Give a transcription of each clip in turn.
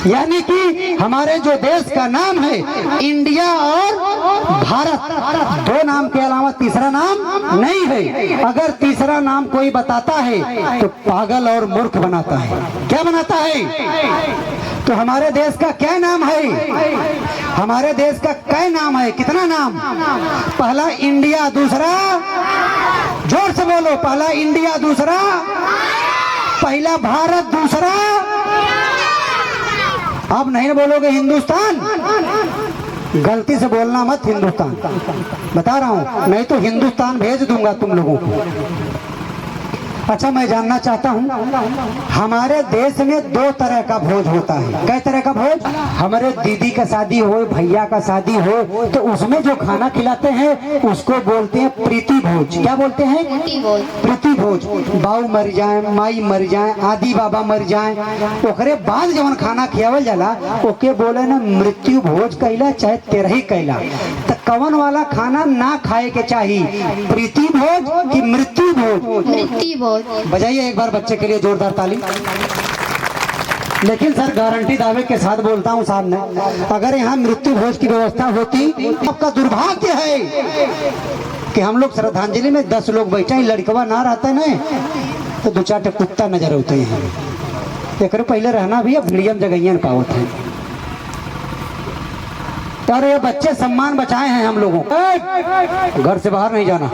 यानी कि हमारे जो देश का नाम है इंडिया और भारत, दो नाम के अलावा तीसरा नाम नहीं है। अगर तीसरा नाम कोई बताता है तो पागल और मूर्ख बनाता है। क्या बनाता है? तो हमारे देश का क्या नाम है? हमारे देश का क्या नाम है? कितना नाम? पहला इंडिया, दूसरा जोर से बोलो, पहला इंडिया, दूसरा पहला भारत, दूसरा अब नहीं बोलोगे हिंदुस्तान, गलती से बोलना मत हिंदुस्तान, बता रहा हूं, नहीं तो हिंदुस्तान भेज दूंगा तुम लोगों को। अच्छा, मैं जानना चाहता हूँ हमारे देश में दो तरह का भोज होता है। कै तरह का भोज? हमारे दीदी का शादी हो, भैया का शादी हो, तो उसमें जो खाना खिलाते हैं उसको बोलते हैं प्रीति भोज। क्या बोलते हैं? प्रीति भोज। बाऊ मर जाए, माई मर जाए, आदि बाबा मर जाए, ओकरे बाद जब खाना खियावल जाला ओके बोले ना मृत्यु भोज कहला, चाहे तेरही कहला। तो कवन वाला खाना ना खाए के चाहिए, प्रीति भोज कि मृत्यु भोज? मृत्यु भोज। बजाइए एक बार बच्चे के लिए जोरदार ताली। लेकिन सर गारंटी दावे के साथ बोलता हूँ सामने, अगर यहाँ मृत्यु भोज की व्यवस्था होती, आपका दुर्भाग्य है कि हम लोग श्रद्धांजलि में 10 लोग बैठे हैं, लड़कवा ना रहते ना तो 2-4 कुत्ता नजर होते हैं। एक पहले रहना भी अब मीडियम जगह पावत है। और ये बच्चे सम्मान बचाए हैं हम लोगों, घर से बाहर नहीं जाना।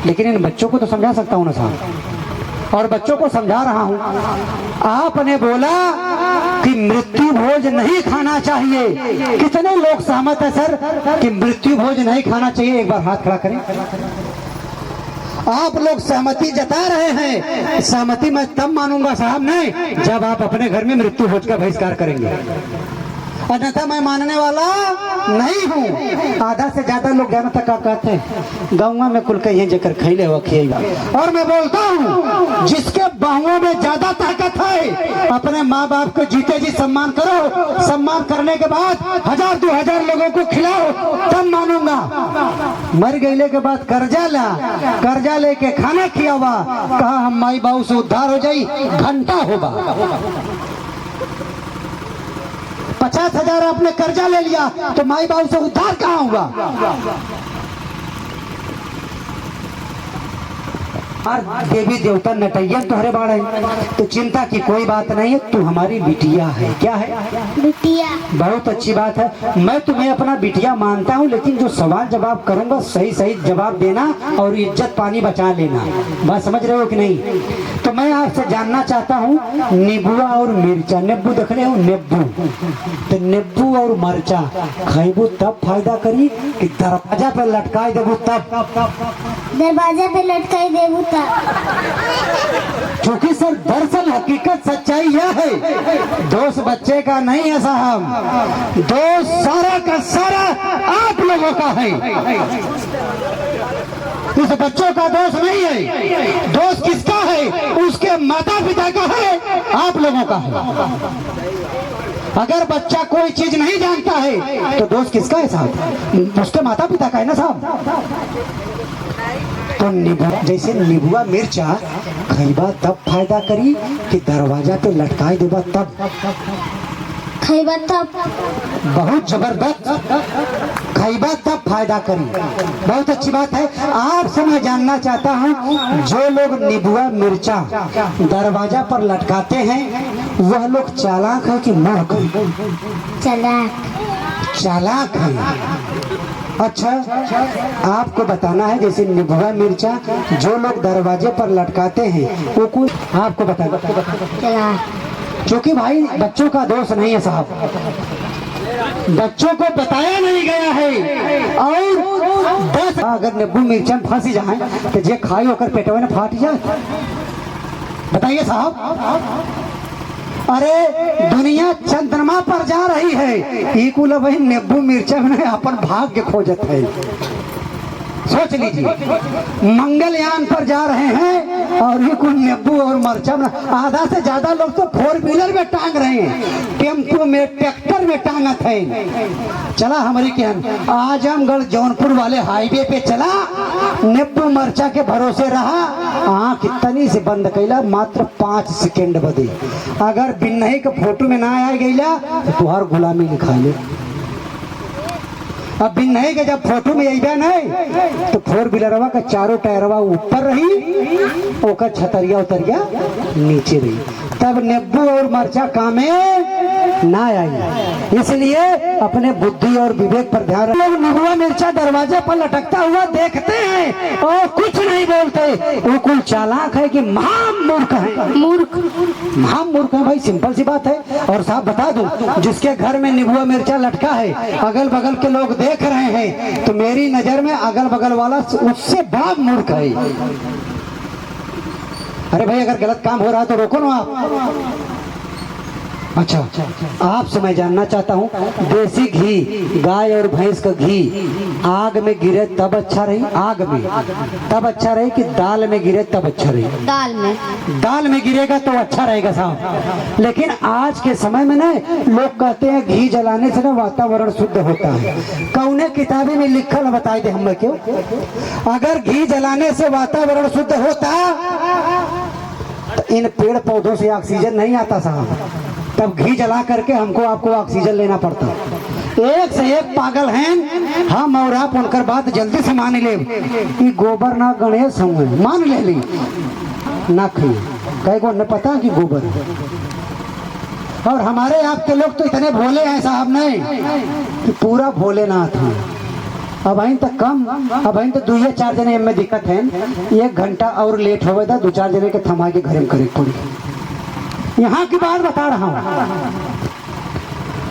लेकिन इन बच्चों को तो समझा सकता हूँ ना साहब, और बच्चों को समझा रहा हूँ। आपने बोला कि मृत्यु भोज नहीं खाना चाहिए, कितने लोग सहमत है सर कि मृत्यु भोज नहीं खाना चाहिए? एक बार हाथ खड़ा करें। आप लोग सहमति जता रहे हैं। सहमति मैं तब मानूंगा साहब नहीं जब आप अपने घर में मृत्यु भोज का बहिष्कार करेंगे, अन्यथा मैं मानने वाला नहीं हूँ। आधा से ज्यादा लोग जाना तक कहते हैं गाँव में कुल कहीं जकर खैले हो खिएगा। और मैं बोलता हूँ जिसके बाहुओं में ज्यादा ताकत है अपने माँ बाप को जीते जी सम्मान करो, सम्मान करने के बाद 1000-2000 लोगों को खिलाओ, तब मानूंगा। मर गईले के बाद कर्जा लेके खाना खियावा, कहा हम माई बाबू से उद्धार हो जाई, घंटा होगा। 50,000 आपने कर्जा ले लिया तो माई बाबू से उद्धार कहाँ होगा? और देवी देवता नटैया तुम्हारे बाढ़ है, तो चिंता की कोई बात नहीं है, तू हमारी बिटिया है। क्या है? बिटिया। बहुत अच्छी बात है, मैं तुम्हें अपना बिटिया मानता हूँ, लेकिन जो सवाल जवाब करूंगा सही सही जवाब देना और इज्जत पानी बचा लेना। बात समझ रहे हो कि नहीं? तो मैं आपसे जानना चाहता हूँ, नींबुआ और मिर्चा, नींबू देख रहे हो, नींबू, तो नींबू और मरचा खाइबू तब फायदा करी कि दरवाजा पे लटकाई देबू तब? दरवाजा पे लटकाई देबू तब। क्योंकि सर दरअसल हकीकत सच्चाई यह है, दोष बच्चे का नहीं है साहब, दोष सारा का सारा आप लोगों का है। उस बच्चों का दोष नहीं है, दोष किसका है? उसके माता पिता का है, आप लोगों का है। अगर बच्चा कोई चीज नहीं जानता है तो दोष किसका है साहब? उसके माता पिता का है ना साहब। तो जैसे नींबुआ मिर्चा खैबा तब फायदा करी कि दरवाजा पे लटकाई देबा तब? खैबा तब। बहुत जबरदस्त, खैबा तब फायदा करी, बहुत अच्छी बात है। आपसे मैं जानना चाहता हूँ, जो लोग नींबुआ मिर्चा दरवाजा पर लटकाते हैं वह लोग चालाक है कि मूर्ख? चालाक है। अच्छा, आपको बताना है, जैसे नींबुआ मिर्चा जो लोग दरवाजे पर लटकाते हैं वो कुछ आपको बताना, क्योंकि भाई बच्चों का दोष नहीं है साहब, बच्चों को बताया नहीं गया है। और 10 अगर नींबू मिर्चा फंसी जाए तो जे खाई होकर पेटवा में फाट जाए, बताइए साहब। अरे दुनिया चंद्रमा पर जा रही है, ई कुल भाई नींबू मिर्चा में अपन भाग्य खोजत है। सोच लीजिए, मंगलयान पर जा रहे हैं और ये कुल नींबू और मरचा आधा से ज्यादा लोग तो 4 व्हीलर में टांग रहे हैं, टेम्पो में, ट्रैक्टर में टांगत है। चला हमारी कहन आजमगढ़ जौनपुर वाले हाईवे पे चला, नींबू मरचा के भरोसे रहा, आँख इतनी से बंद कैला मात्र 5 सेकेंड बदे। अगर बिन्नही के फोटो में ना आ गईला तो तुहार गुलामी लिखा ले। अब बिन्नही के जब फोटो में अइबा नहीं तो 4 व्हीलरवा का चारों टायरवा ऊपर रही, ओकर छतरिया उतरिया नीचे रही, तब नींबू और मरचा कामे ना आई। इसलिए अपने बुद्धि और विवेक पर ध्यान रखो। लोग नींबुआ मिर्चा दरवाजे पर लटकता हुआ देखते हैं और कुछ नहीं बोलते, वो कुल चालाक है कि महामूर्ख है। मूर्ख, महामूर्ख है भाई, सिंपल सी बात है। और साहब बता दूं, जिसके घर में नींबुआ मिर्चा लटका है, अगल बगल के लोग देख रहे हैं, तो मेरी नजर में अगल बगल वाला उससे बड़ा मूर्ख है। अरे भाई, अगर गलत काम हो रहा है तो रोको ना आप। अच्छा, आपसे मैं जानना चाहता हूँ, देसी घी, गाय और भैंस का घी आग में गिरे तब अच्छा रही, आग में तब अच्छा रहे कि दाल में गिरे तब अच्छा रहे? दाल में। दाल में गिरेगा तो अच्छा रहेगा साहब। लेकिन आज के समय में ना लोग कहते हैं घी जलाने से ना वातावरण शुद्ध होता है। कौने किताबी में लिखल बताए दे हमें क्यों? अगर घी जलाने से वातावरण शुद्ध होता तो इन पेड़ पौधों से ऑक्सीजन नहीं आता साहब, तब घी जला करके हमको आपको ऑक्सीजन लेना पड़ता। एक से एक पागल हैं हम, और आप उनकर बात जल्दी से मान ले कि गोबर ना गणेश होंगे, मान ले ली ना खाइए, कई को न पता कि गोबर। और हमारे आपके लोग तो इतने भोले हैं साहब नहीं कि पूरा भोलेनाथ हैं। अब અહીં तक कम, अब અહીં तो 2-4 जने में दिक्कत है, 1 घंटा और लेट हो गया, 2-4 जने के थमा के घर में करे पड़ी। यहाँ की बात बता रहा हूँ।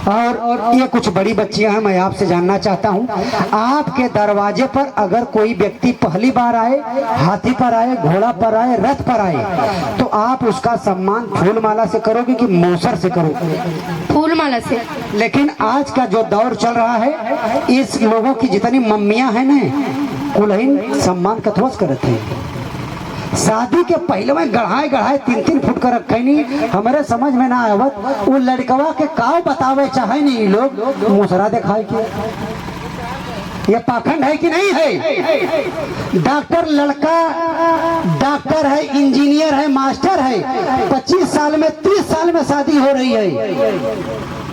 और ये कुछ बड़ी बच्चियां हैं, मैं आपसे जानना चाहता हूँ, आपके दरवाजे पर अगर कोई व्यक्ति पहली बार आए, हाथी पर आए, घोड़ा पर आए, रथ पर आए, तो आप उसका सम्मान फूल माला से करोगे कि मौसर से करोगे? फूल माला से। लेकिन आज का जो दौर चल रहा है, इस लोगों की जितनी मम्मियां हैं ना, कुलहीन सम्मान कथवस करते हैं। शादी के पहले में गढ़ाए 3-3 फुट का रखे नहीं, हमारे समझ में ना आवत वो लड़कवा के काव बतावे चाहे नहीं, लोग मुसरा दिखाए के। ये पाखंड है कि नहीं है? डॉक्टर लड़का डॉक्टर है, इंजीनियर है, मास्टर है, 25 साल में 30 साल में शादी हो रही है,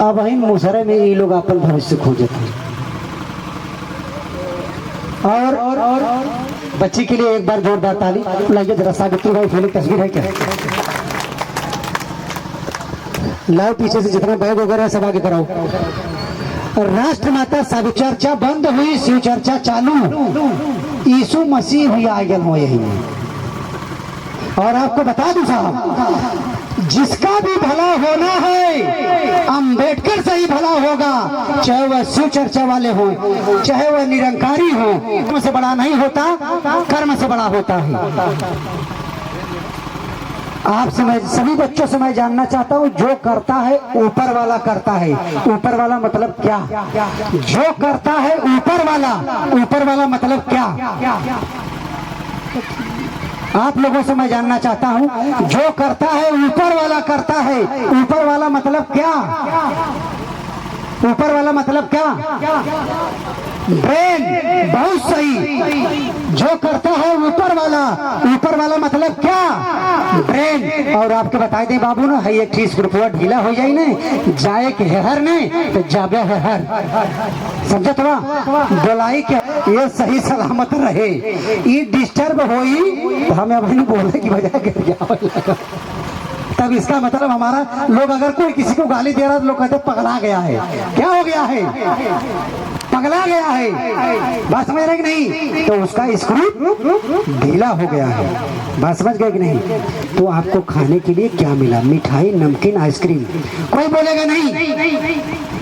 अब वही मुसरे में ये लोग अपन भविष्य खोजते हैं। और बच्ची के लिए एक बार जोरदार ताली। लाइए जरा सावित्री भाई फूल की तस्वीर है क्या? लाओ पीछे से जितना बैग वगैरह है सब आगे कराओ। राष्ट्रमाता सावित्री, चर्चा बंद हुई, शिव चर्चा चालू, यीशु मसीह हुई आगल हो यही। और आपको बता दूं साहब, जिसका भी भला होना है अंबेडकर से ही भला होगा, चाहे वह शिव चर्चा वाले हो, चाहे वह निरंकारी हो। कर्म से बड़ा नहीं होता, कर्म से बड़ा होता है। आपसे मैं, सभी बच्चों से मैं जानना चाहता हूँ, जो करता है ऊपर वाला करता है। ऊपर वाला मतलब क्या? जो करता है ऊपर वाला मतलब क्या? आप लोगों से मैं जानना चाहता हूं, जो करता है ऊपर वाला करता है, ऊपर वाला मतलब क्या? ऊपर वाला मतलब क्या? ब्रेन, बहुत सही। जो करता है ऊपर वाला मतलब क्या? ब्रेन। और आपके बताए दे बाबू ना, है एक चीज ग्रुपवा ढीला हो जाए ना, जाए के हर नहीं तो जाबे हर, समझत बा? बोलाई के ये सही सलामत रहे, ये डिस्टर्ब होई तो हमें अब बोलने की बजाय गिर गया। तब इसका मतलब हमारा लोग, अगर कोई किसी को गाली दे रहा है तो लोग कहते पगला गया है। क्या हो गया है? पगला गया है। बात समझ रहे कि नहीं? तो उसका स्क्रू ढीला हो गया है। बात समझ गए कि नहीं? तो आपको खाने के लिए क्या मिला? मिठाई, नमकीन, आइसक्रीम। कोई बोलेगा नहीं।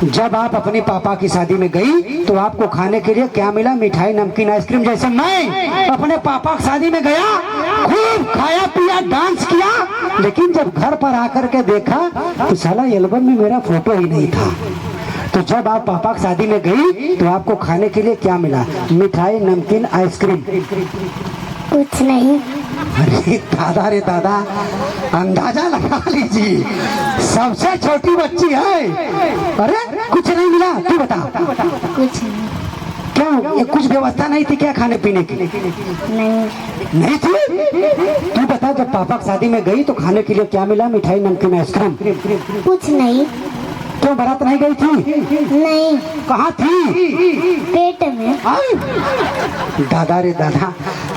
जब आप अपने पापा की शादी में गई तो आपको खाने के लिए क्या मिला? मिठाई, नमकीन, आइसक्रीम। जैसे मैं अपने पापा की शादी में गया, खूब खाया पिया, डांस किया, लेकिन जब घर पर आकर के देखा तो साला एल्बम में मेरा फोटो ही नहीं था। तो जब आप पापा की शादी में गई तो आपको खाने के लिए क्या मिला? मिठाई, नमकीन, आइसक्रीम? कुछ नहीं। अरे दादा रे दादा, अंदाजा लगा लीजिए, सबसे छोटी बच्ची है। अरे कुछ नहीं मिला? तू बता। कुछ नहीं। क्यों? ये कुछ व्यवस्था नहीं थी क्या खाने पीने की? नहीं। नहीं थी? तू बता, जब पापा की शादी में गई तो खाने के लिए क्या मिला? मिठाई, नमकीन, आइसक्रीम? कुछ नहीं। क्यों बारात नहीं गई थी? नहीं। कहाँ थी? पेट में। दादा रे दादा,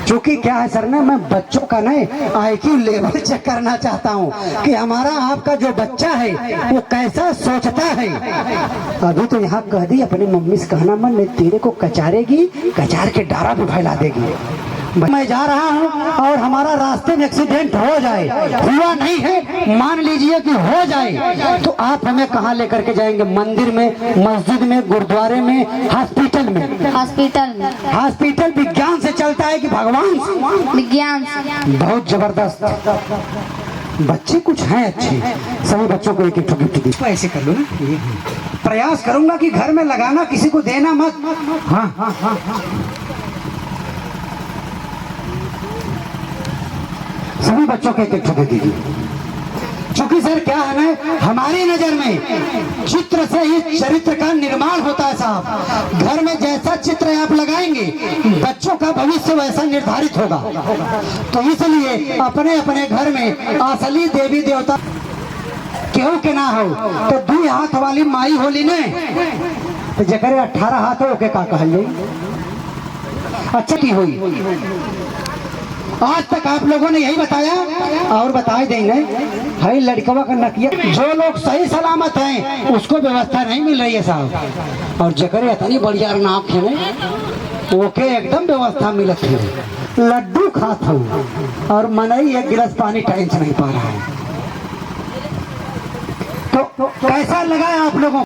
चूंकि क्या है सर ना, मैं बच्चों का नहीं IQ लेवल चेक करना चाहता हूँ कि हमारा आपका जो बच्चा है वो कैसा सोचता है। अभी तो यहाँ कह दी अपनी मम्मी से कहना मन नहीं, तेरे को कचारेगी, कचार के डारा भी फैला देगी। मैं जा रहा हूँ और हमारा रास्ते में एक्सीडेंट हो जाए, हुआ नहीं है, मान लीजिए कि हो जाए, तो आप हमें कहाँ लेकर के जाएंगे? मंदिर में, मस्जिद में, गुरुद्वारे में, हॉस्पिटल में? हॉस्पिटल में। हॉस्पिटल विज्ञान से चलता है कि भगवान से? विज्ञान से। बहुत जबरदस्त। बच्चे कुछ हैं अच्छे, सभी बच्चों को एक एक गिफ्ट दी। ऐसे कर लो ना, प्रयास करूंगा कि घर में लगाना, किसी को देना मत। हाँ हाँ हाँ हाँ, सभी बच्चों को एक एक दे दीजिए। क्योंकि सर क्या है ना, हमारी नजर में चित्र से ही चरित्र का निर्माण होता है साहब। घर में जैसा चित्र आप लगाएंगे, बच्चों का भविष्य वैसा निर्धारित होगा। तो इसलिए अपने अपने घर में असली देवी देवता केहू के ना हो तो 2 हाथ वाली माई होली ने, तो जकरे 18 हाथ हो के का कहल जाई? अच्छा की हुई। आज तक आप लोगों ने यही बताया और बताए देंगे, है लड़कवा का नकिया। जो लोग सही सलामत हैं उसको व्यवस्था नहीं मिल रही है साहब, और जकरे इतनी बढ़िया नाक है ओके एकदम व्यवस्था मिलत है। लड्डू खात हूँ और मनई 1 गिलास पानी टाइम से नहीं पा रहा है। तो कैसा लगा आप लोगों